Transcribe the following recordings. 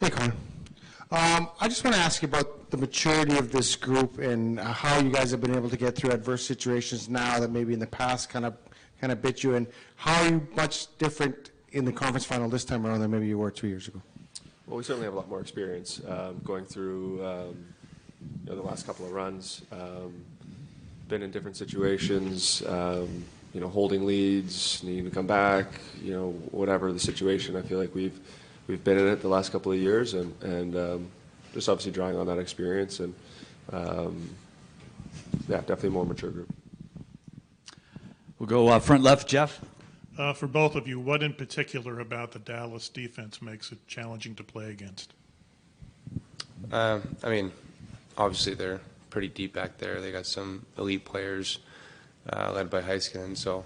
Hey, Connor. I just want to ask you about the maturity of this group and how you guys have been able to get through adverse situations now that maybe in the past kind of bit you, and how are you much different in the conference final this time around than maybe you were 2 years ago? Well, we certainly have a lot more experience going through the last couple of runs. Been in different situations, holding leads, needing to come back, whatever the situation. I feel like we've been in it the last couple of years, and just obviously drawing on that experience, and definitely a more mature group. We'll go front left, Jeff. For both of you, what in particular about the Dallas defense makes it challenging to play against? Obviously they're pretty deep back there. They got some elite players led by Heiskanen, so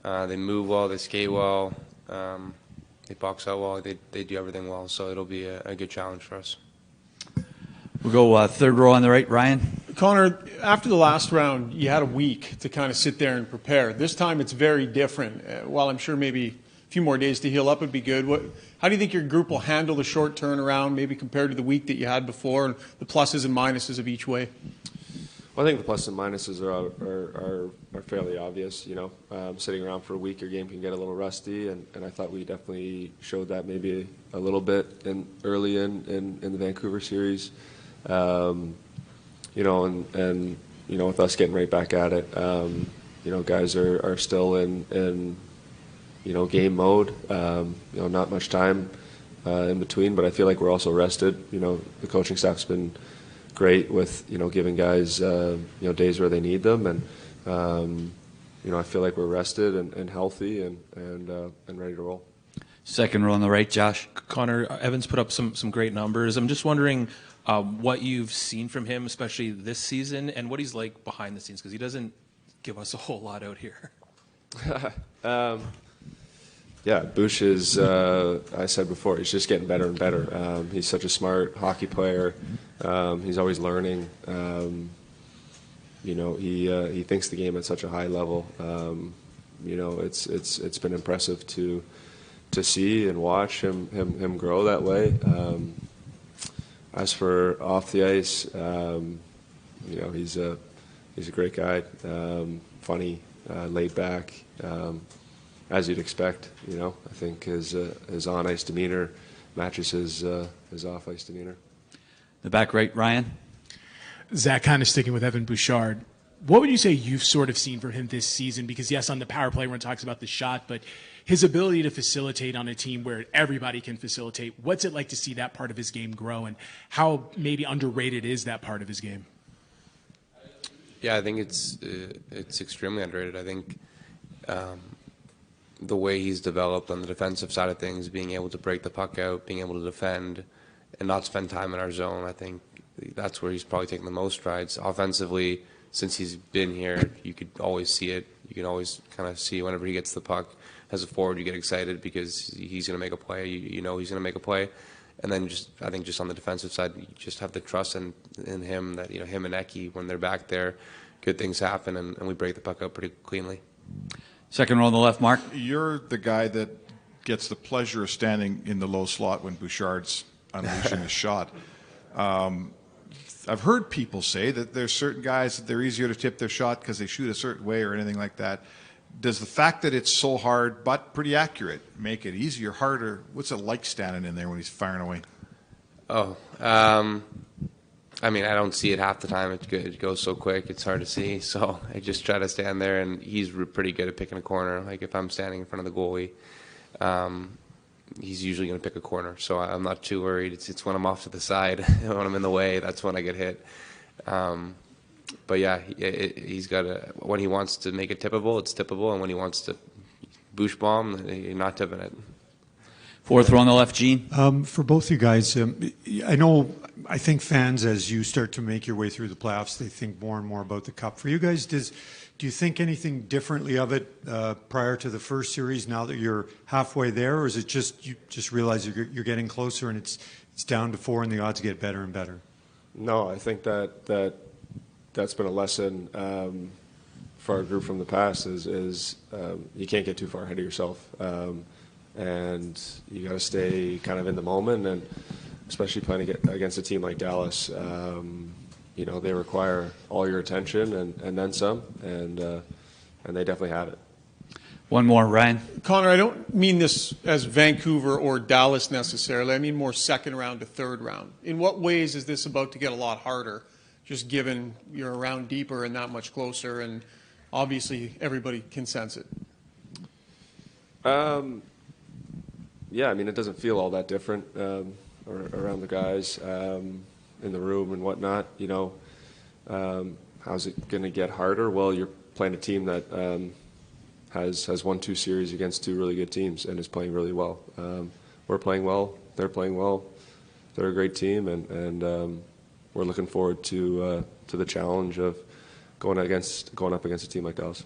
they move well, they skate well, they box out well, they do everything well, so it'll be a good challenge for us. We'll go third row on the right, Ryan. Connor, after the last round, you had a week to kind of sit there and prepare. This time it's very different. While I'm sure maybe a few more days to heal up would be good, how do you think your group will handle the short turnaround, maybe compared to the week that you had before, and the pluses and minuses of each way? Well, I think the pluses and minuses are fairly obvious. Sitting around for a week, your game can get a little rusty, and I thought we definitely showed that maybe a little bit early in the Vancouver series. With us getting right back at it, guys are still in game mode. Not much time in between, but I feel like we're also rested. The coaching staff's been great with giving guys days where they need them, and I feel like we're rested and healthy and ready to roll. Second row on the right, Josh. Connor, Evans put up some great numbers. I'm just wondering what you've seen from him, especially this season, and what he's like behind the scenes, because he doesn't give us a whole lot out here. Bush is, I said before, he's just getting better and better. He's such a smart hockey player. He's always learning. He thinks the game at such a high level. It's been impressive to see and watch him grow that way. As for off the ice, he's a great guy, funny, laid back, as you'd expect. I think his on ice demeanor matches his off ice demeanor. The back right, Ryan. Zach, kind of sticking with Evan Bouchard, what would you say you've sort of seen for him this season? Because yes, on the power play, everyone talks about the shot, but his ability to facilitate on a team where everybody can facilitate, what's it like to see that part of his game grow, and how maybe underrated is that part of his game? Yeah, I think it's extremely underrated. I think the way he's developed on the defensive side of things, being able to break the puck out, being able to defend, and not spend time in our zone, I think that's where he's probably taken the most strides. Offensively, since he's been here, you could always see it. You can always kind of see whenever he gets the puck. As a forward, you get excited because he's going to make a play. You know he's going to make a play. And then I think just on the defensive side, you just have the trust in him that, him and Eki, when they're back there, good things happen, and we break the puck up pretty cleanly. Second row on the left, Mark. You're the guy that gets the pleasure of standing in the low slot when Bouchard's unleashing a shot. I've heard people say that there's certain guys that they're easier to tip their shot because they shoot a certain way or anything like that. Does the fact that it's so hard but pretty accurate make it easier, harder? What's it like standing in there when he's firing away? I don't see it half the time. It goes so quick, it's hard to see. So I just try to stand there, and he's pretty good at picking a corner. Like if I'm standing in front of the goalie, he's usually going to pick a corner. So I'm not too worried. It's when I'm off to the side, when I'm in the way, that's when I get hit. But yeah, he's got when he wants to make it tippable, it's tippable, and when he wants to boosh bomb, he's not tipping it. Fourth row on the left, Gene. For both you guys, I think fans, as you start to make your way through the playoffs, they think more and more about the Cup. For you guys, do you think anything differently of it prior to the first series now that you're halfway there, or is it just you just realize you're getting closer and it's down to 4 and the odds get better and better? No, I think that's been a lesson for our group from the past is you can't get too far ahead of yourself, and you got to stay kind of in the moment. And especially playing against a team like Dallas, you know, they require all your attention and then some, and they definitely have it. One more, Ryan. Connor, I don't mean this as Vancouver or Dallas necessarily. I mean more second round to third round. In what ways is this about to get a lot harder, just given you're a round deeper and that much closer, and obviously everybody can sense it? Yeah, I mean, it doesn't feel all that different around the guys in the room and whatnot. You know, how's it going to get harder? Well, you're playing a team that has won 2 series against 2 really good teams and is playing really well. We're playing well. They're playing well. They're a great team, and we're looking forward to the challenge of going up against a team like Dallas.